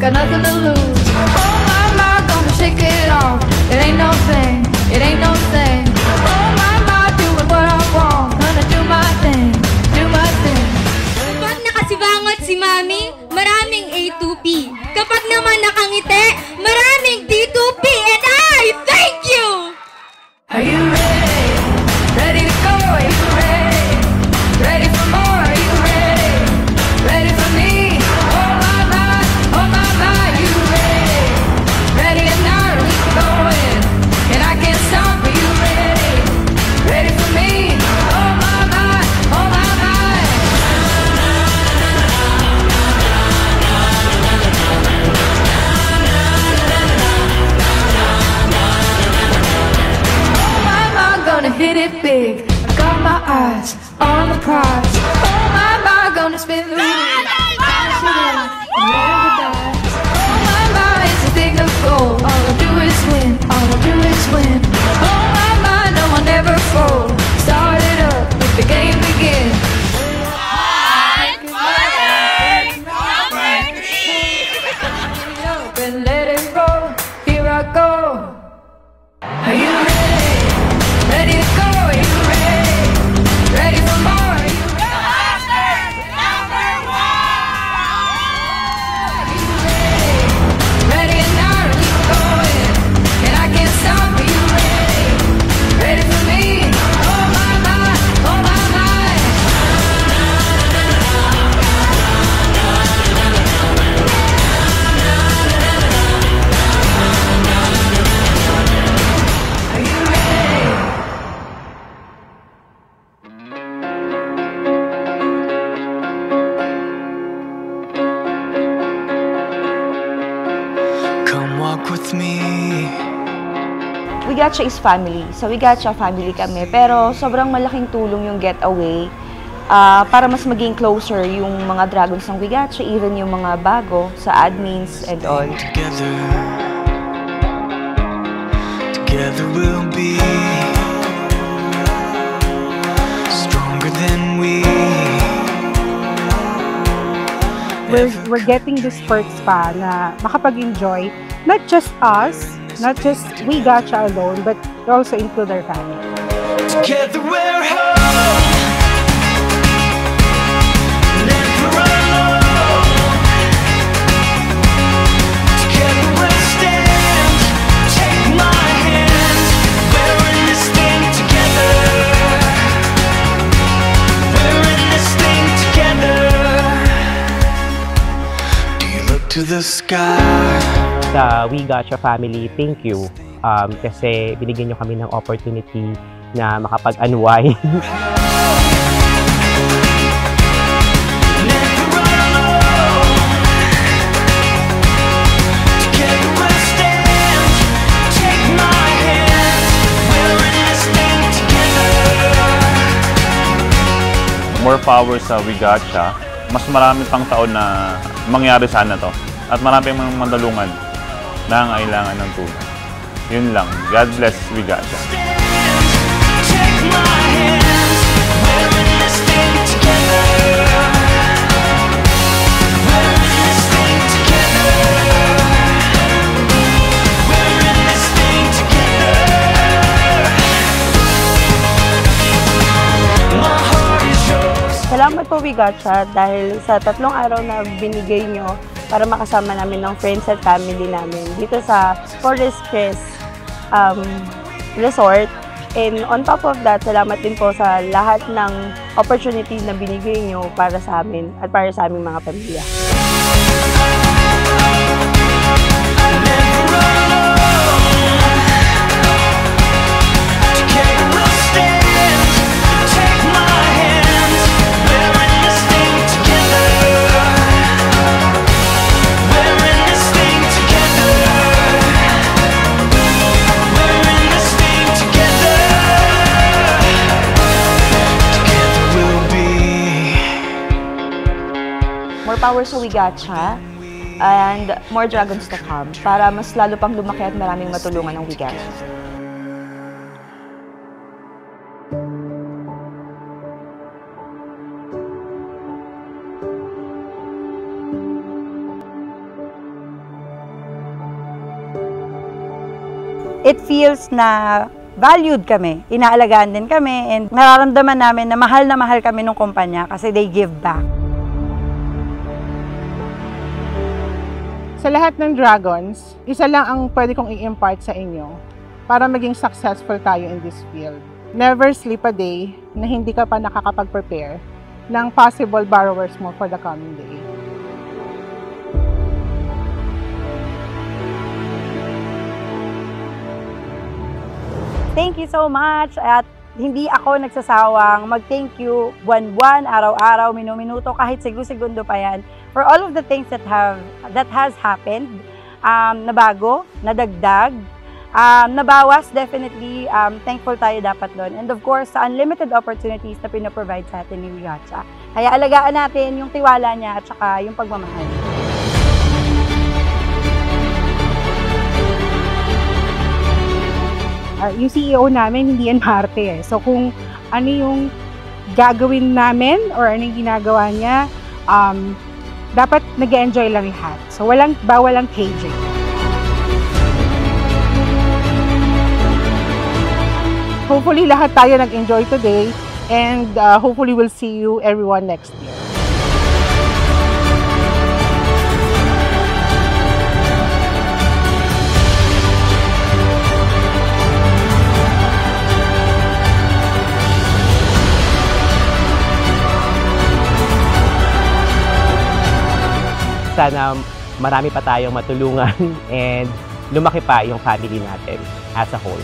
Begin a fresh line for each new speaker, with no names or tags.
got nothing to lose. Oh my, gonna shake it off. It ain't no thing, it ain't no thing. Oh my, doing what I want. Gonna do my thing, do my thing.
Kapag nakasibangot si Mami, maraming A2P. Kapag naman nakangiti, maraming D2P. And I thank you!
Are you ready? Ready to go? Are you ready? Ready for more? Are you ready? Ready for me? Oh my, you ready? Ready or not, we going. And I can't stop, are you ready? Ready for me? Oh my, oh my. Gonna hit it big. I got my eyes on the prize. Oh my, gonna spin the wheel. Oh my, it's a thing of gold. All I do is win. All I do is win. Oh my, no one ever fold. Start it up, let the game begin. And let it roll. Here I go. Are you ready? Ready to go, are you ready? Ready for more, are you ready? Number one! Are you ready? Ready or not, keep going. And I can't stop, are you ready? Ready for me? Oh my, oh my. Are you ready?
Come walk with me.
Wigacha is family. Sa Wigacha, family kami. Pero sobrang malaking tulong yung getaway para mas maging closer yung mga dragons ng Wigacha, even yung mga bago sa admins and all.
Together we'll be stronger than we.
We're getting these perks pa na makapag-enjoy, not just us, not just Wigacha alone, but we also include our family.
Together we're home. Never alone. Together we'll stand. Take my hand. We're in this thing together. We're in this thing together. Do you look to the sky?
Sa Wigacha family, thank you. Kasi binigyan nyo kami ng opportunity na makapag-unwind.
More power sa Wigacha. Mas marami pang taon na mangyari sana to. At marami pang mandalungan na nangailangan ng tulong. Yun lang. God bless Wigacha.
Salamat po Wigacha dahil sa 3 araw na binigay nyo para makasama namin ng friends at family namin dito sa Forest Crest Resort. And on top of that, salamat din po sa lahat ng opportunities na binigay nyo para sa amin at para sa aming mga pamilya. More power sa Wigacha and more dragons to come para mas lalo pang lumaki at maraming matulungan ng Wigacha.
it feels na valued kami, inaalagaan din kami, and nararamdaman namin na mahal kami ng kumpanya kasi they give back.
Sa lahat ng Dragons, isa lang ang pwede kong i-impart sa inyo para maging successful tayo in this field. Never sleep a day na hindi ka pa nakakapag-prepare ng possible borrowers mo for the coming day.
Thank you so much at hindi ako nagsasawang mag-thank you buwan-buwan, araw-araw, minuto, kahit segundo pa yan for all of the things that has happened, nabago, nadagdag, nabawas, definitely, thankful tayo dapat doon. And of course, sa unlimited opportunities na pinaprovide sa atin ni Wigacha. Kaya alagaan natin yung tiwala niya at saka yung pagmamahal.
Yung CEO namin, hindi yan Marte eh. So kung ano yung gagawin namin or ano yung ginagawa niya, dapat nag-enjoy lang lahat. So bawal ang caging. Hopefully lahat tayo nag-enjoy today and hopefully we'll see you everyone next year.
Sana marami pa tayong matulungan and lumaki pa yung family natin as a whole.